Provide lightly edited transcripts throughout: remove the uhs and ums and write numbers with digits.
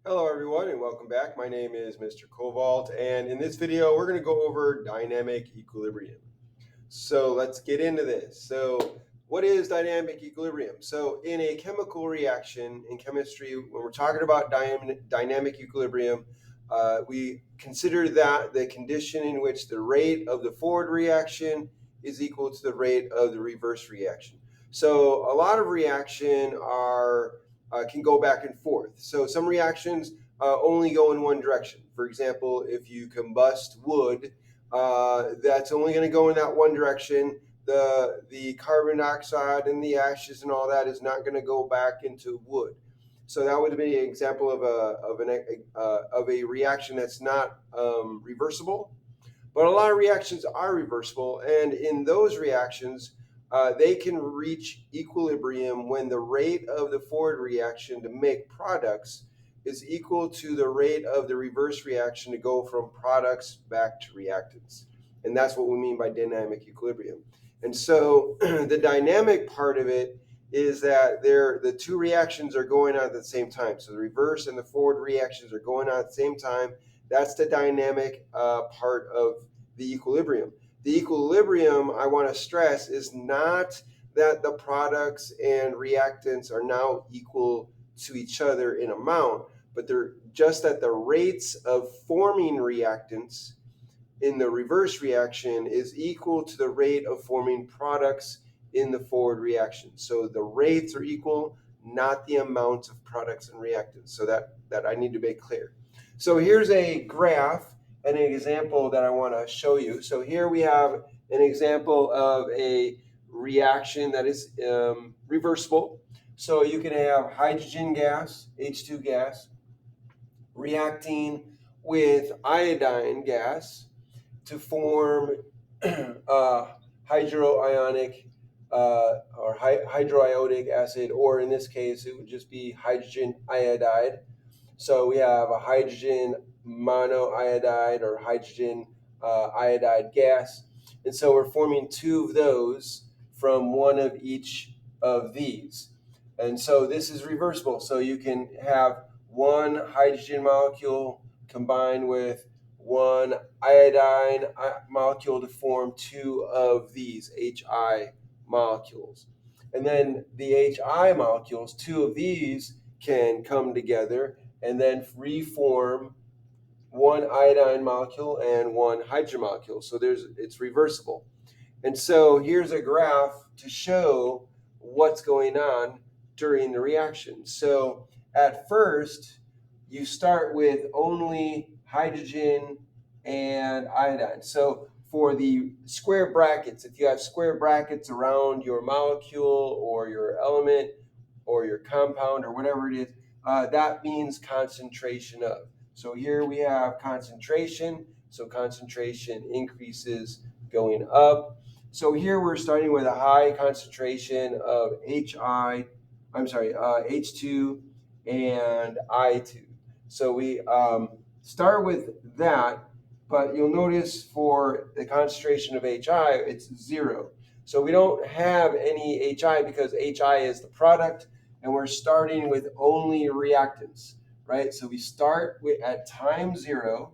Hello everyone and welcome back. My name is Mr. Cobalt, and in this video we're going to go over dynamic equilibrium. So let's get into this. So what is dynamic equilibrium? So in a chemical reaction in chemistry, when we're talking about dynamic equilibrium, we consider that the condition in which the rate of the forward reaction is equal to the rate of the reverse reaction. So a lot of reaction are can go back and forth. So some reactions only go in one direction. For example, if you combust wood, that's only going to go in that one direction. The carbon dioxide and the ashes and all that is not going to go back into wood. So that would be an example of a reaction that's not reversible. But a lot of reactions are reversible, and in those reactions, they can reach equilibrium when the rate of the forward reaction to make products is equal to the rate of the reverse reaction to go from products back to reactants. And that's what we mean by dynamic equilibrium. And so the dynamic part of it is that the two reactions are going on at the same time. So the reverse and the forward reactions are going on at the same time. That's the dynamic part of the equilibrium. The equilibrium, I want to stress, is not that the products and reactants are now equal to each other in amount, but they're just that the rates of forming reactants in the reverse reaction is equal to the rate of forming products in the forward reaction. So the rates are equal, not the amount of products and reactants. So that I need to make clear. So here's a graph and an example that I want to show you. So here we have an example of a reaction that is reversible. So you can have hydrogen gas, H2 gas, reacting with iodine gas to form hydroionic or hydroiodic acid, or in this case, it would just be hydrogen iodide. So we have a hydrogen monoiodide or hydrogen iodide gas. And so we're forming two of those from one of each of these. And so this is reversible. So you can have one hydrogen molecule combined with one iodine molecule to form two of these HI molecules. And then the HI molecules, two of these can come together and then reform one iodine molecule and one hydrogen molecule. So it's reversible. And so here's a graph to show what's going on during the reaction. So at first, you start with only hydrogen and iodine. So for the square brackets, if you have square brackets around your molecule or your element or your compound or whatever it is, that means concentration of. So here we have concentration. So concentration increases going up. So here we're starting with a high concentration of H2 and I2. So we start with that, but you'll notice for the concentration of HI, it's 0. So we don't have any HI because HI is the product, and we're starting with only reactants, right? So we start at time 0.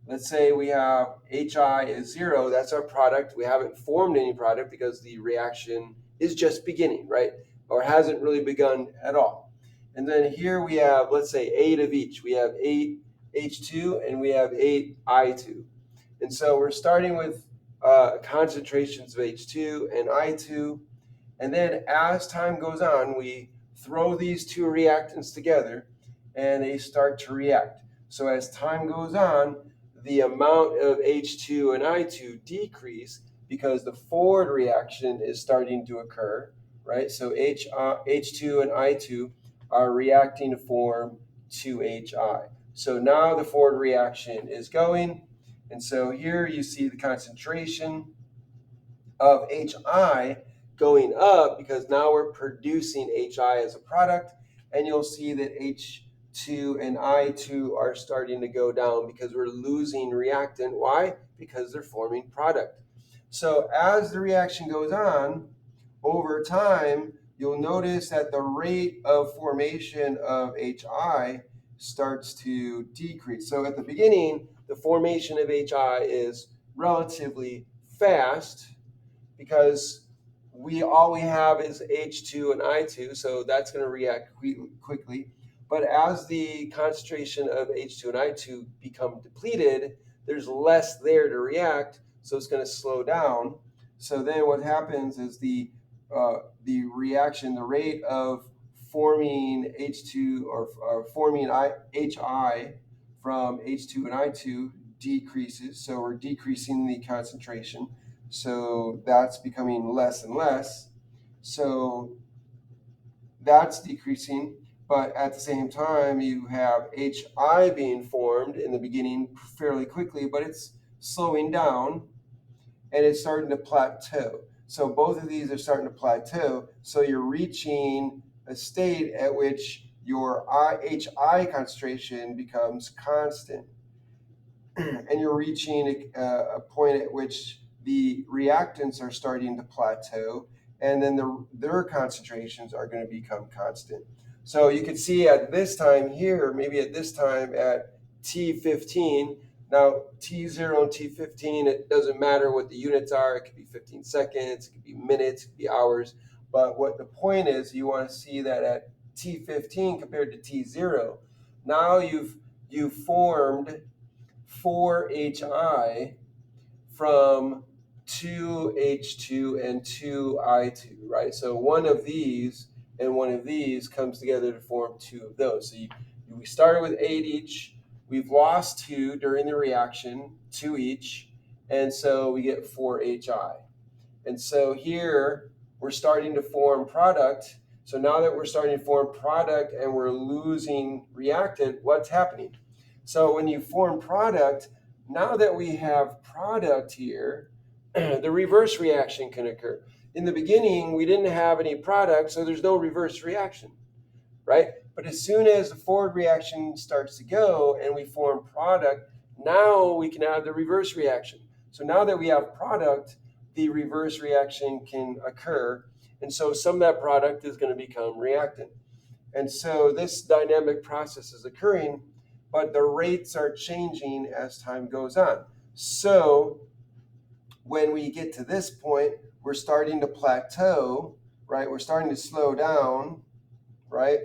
Let's say we have HI is 0, that's our product. We haven't formed any product because the reaction is just beginning, right? Or hasn't really begun at all. And then here we have, let's say, 8 of each. We have 8 H2 and we have 8 I2. And so we're starting with concentrations of H2 and I2. And then as time goes on, we throw these two reactants together and they start to react. So as time goes on, the amount of H2 and I2 decrease because the forward reaction is starting to occur, right? So H2 and I2 are reacting to form 2HI. So now the forward reaction is going. And so here you see the concentration of HI going up because now we're producing HI as a product. And you'll see that H2 and I2 are starting to go down because we're losing reactant. Why? Because they're forming product. So as the reaction goes on, over time, you'll notice that the rate of formation of HI starts to decrease. So at the beginning, the formation of HI is relatively fast because all we have is H2 and I2, so that's going to react quickly. But as the concentration of H2 and I2 become depleted, there's less there to react, so it's going to slow down. So then what happens is the reaction, the rate of forming H2 or forming HI from H2 and I2 decreases. So we're decreasing the concentration. So that's becoming less and less. So that's decreasing. But at the same time, you have HI being formed in the beginning fairly quickly, but it's slowing down and it's starting to plateau. So both of these are starting to plateau. So you're reaching a state at which your HI concentration becomes constant. And you're reaching a point at which the reactants are starting to plateau, and then their concentrations are going to become constant. So you can see at this time here, maybe at this time at T15, now T0 and T15, it doesn't matter what the units are. It could be 15 seconds, it could be minutes, it could be hours. But what the point is, you want to see that at T15 compared to T0, now you've formed 4HI from 2H2 and 2I2, right? So one of these and one of these comes together to form two of those. So we started with 8 each. We've lost 2 during the reaction, 2 each, and so we get 4HI. And so here we're starting to form product. So now that we're starting to form product and we're losing reactant, what's happening? So when you form product, now that we have product here, the reverse reaction can occur. In the beginning, we didn't have any product, so there's no reverse reaction, right? But as soon as the forward reaction starts to go and we form product, now we can have the reverse reaction. So now that we have product, the reverse reaction can occur. And so some of that product is going to become reactant. And so this dynamic process is occurring, but the rates are changing as time goes on. So when we get to this point, we're starting to plateau, right? We're starting to slow down, right?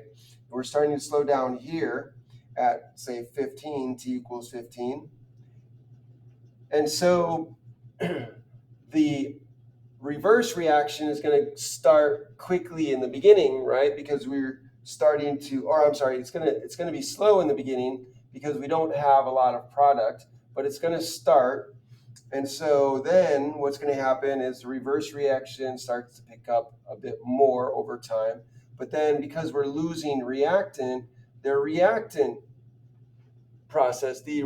We're starting to slow down here at, say, 15, T equals 15. And so the reverse reaction is going to start quickly in the beginning, right? Because we're starting to, or I'm sorry, it's going to be slow in the beginning because we don't have a lot of product, but it's going to start. And so then what's going to happen is the reverse reaction starts to pick up a bit more over time. But then because we're losing reactant, the reactant process, the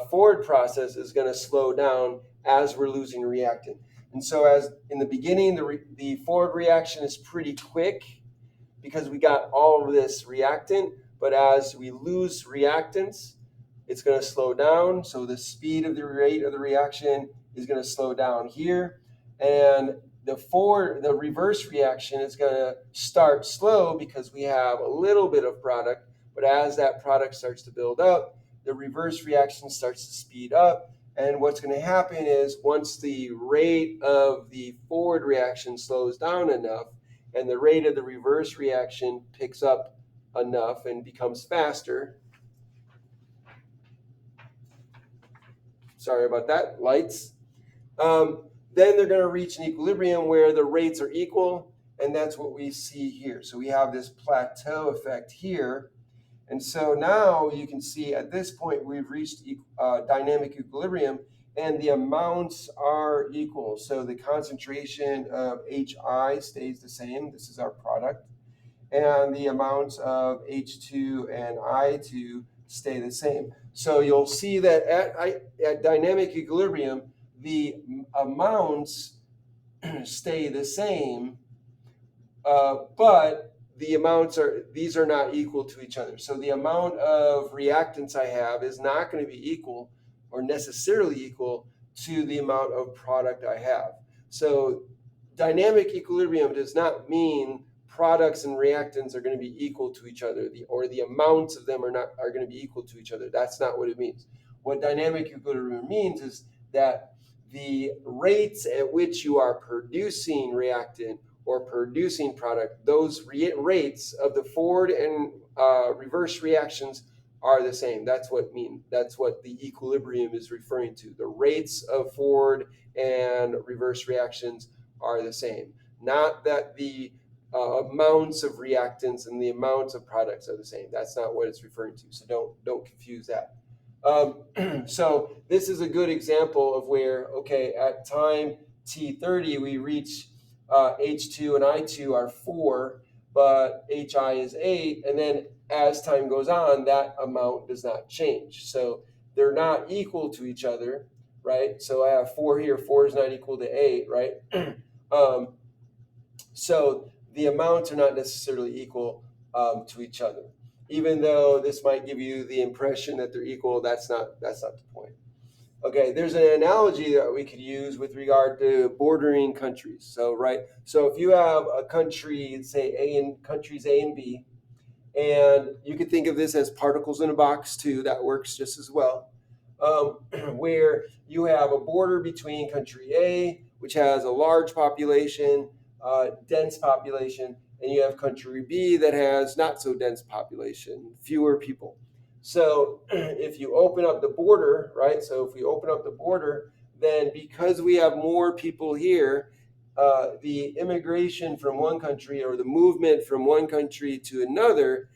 forward process is going to slow down as we're losing reactant. And so as in the beginning, the forward reaction is pretty quick because we got all of this reactant. But as we lose reactants, it's going to slow down. So the speed of the rate of the reaction is going to slow down here. And the reverse reaction is going to start slow because we have a little bit of product. But as that product starts to build up, the reverse reaction starts to speed up. And what's going to happen is once the rate of the forward reaction slows down enough and the rate of the reverse reaction picks up enough and becomes faster, sorry about that, lights, then they're going to reach an equilibrium where the rates are equal, and that's what we see here. So we have this plateau effect here. And so now you can see at this point we've reached dynamic equilibrium and the amounts are equal. So the concentration of HI stays the same. This is our product. And the amounts of H2 and I2 stay the same. So you'll see that at dynamic equilibrium, the amounts stay the same, but the amounts these are not equal to each other. So the amount of reactants I have is not going to be equal or necessarily equal to the amount of product I have. So dynamic equilibrium does not mean products and reactants are going to be equal to each other, or the amounts of them are going to be equal to each other. That's not what it means. What dynamic equilibrium means is that the rates at which you are producing reactant or producing product, those rates of the forward and reverse reactions are the same. That's what the equilibrium is referring to. The rates of forward and reverse reactions are the same. Not that the amounts of reactants and the amounts of products are the same. That's not what it's referring to. So don't confuse that. So this is a good example of where, okay, at time t30 we reach H2 and I2 are 4, but HI is 8, and then as time goes on, that amount does not change. So they're not equal to each other, right? So I have 4 here. 4 is not equal to 8, right? So the amounts are not necessarily equal to each other. Even though this might give you the impression that they're equal, that's not the point. Okay, there's an analogy that we could use with regard to bordering countries. So if you have a country, say countries A and B, and you could think of this as particles in a box too, that works just as well, where you have a border between country A, which has a large population, dense population, and you have country B that has not so dense population, fewer people. So if you open up the border, right? So if we open up the border, then because we have more people here, the immigration from one country or the movement from one country to another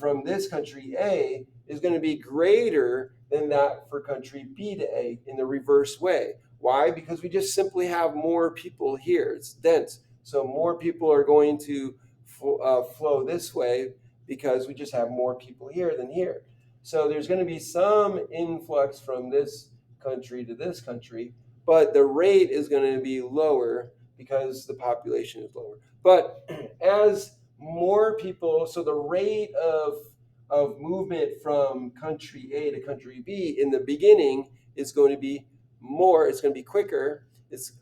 from this country A is going to be greater than that for country B to A in the reverse way. Why? Because we just simply have more people here. It's dense. So more people are going to flow this way because we just have more people here than here. So there's going to be some influx from this country to this country, but the rate is going to be lower because the population is lower. But as more people, so the rate of movement from country A to country B in the beginning is going to be more, it's going to be quicker. It's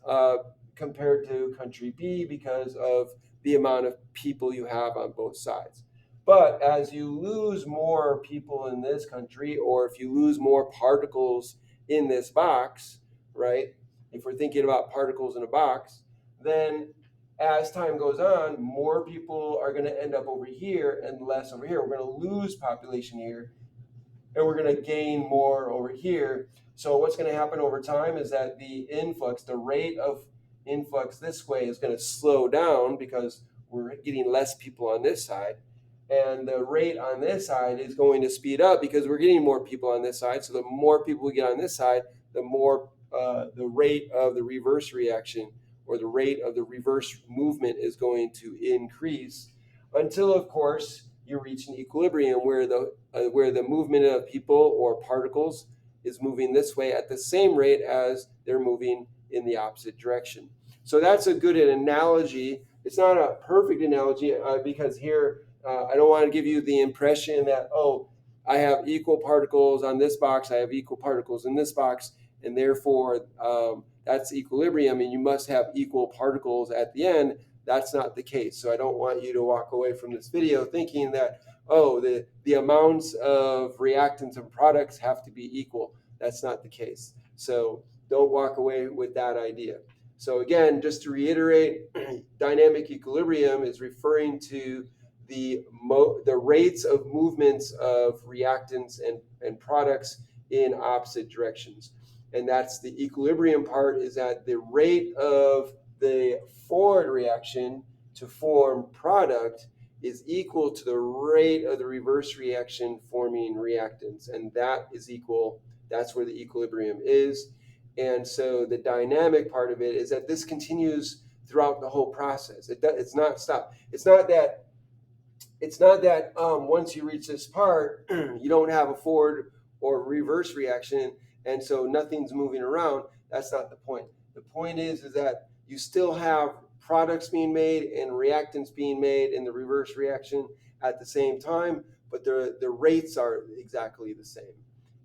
compared to country B because of the amount of people you have on both sides. But as you lose more people in this country, or if you lose more particles in this box, right? If we're thinking about particles in a box, then as time goes on, more people are going to end up over here and less over here. We're going to lose population here, and we're going to gain more over here. So what's going to happen over time is that the influx, the rate of influx this way is going to slow down because we're getting less people on this side. And the rate on this side is going to speed up because we're getting more people on this side. So the more people we get on this side, the more the rate of the reverse reaction or the rate of the reverse movement is going to increase until, of course, you reach an equilibrium where the movement of people or particles is moving this way at the same rate as they're moving in the opposite direction. So that's a good analogy. It's not a perfect analogy because here I don't want to give you the impression that, oh, I have equal particles on this box, I have equal particles in this box, and therefore that's equilibrium and you must have equal particles at the end. That's not the case. So I don't want you to walk away from this video thinking that, oh, the amounts of reactants and products have to be equal. That's not the case. So don't walk away with that idea. So again, just to reiterate, dynamic equilibrium is referring to the rates of movements of reactants and products in opposite directions. And that's the equilibrium part, is that the rate of the forward reaction to form product is equal to the rate of the reverse reaction forming reactants. And that is equal, that's where the equilibrium is. And so the dynamic part of it is that this continues throughout the whole process. It's not stopped. It's not that once you reach this part, you don't have a forward or reverse reaction, and so nothing's moving around. That's not the point. The point is that you still have products being made and reactants being made in the reverse reaction at the same time, but the rates are exactly the same.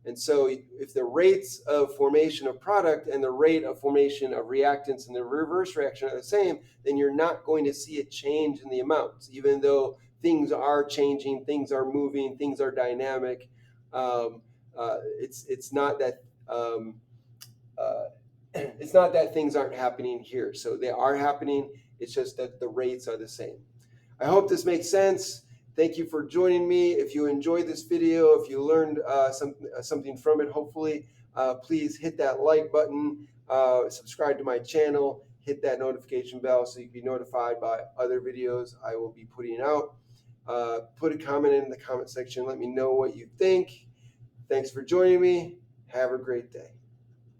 And so if the rates of formation of product and the rate of formation of reactants and the reverse reaction are the same, then you're not going to see a change in the amounts, even though things are changing, things are moving, things are dynamic. It's not that it's not that things aren't happening here. So they are happening. It's just that the rates are the same. I hope this makes sense. Thank you for joining me. If you enjoyed this video, if you learned something from it, hopefully, please hit that like button, subscribe to my channel, hit that notification bell so you can be notified by other videos I will be putting out. Put a comment in the comment section. Let me know what you think. Thanks for joining me. Have a great day.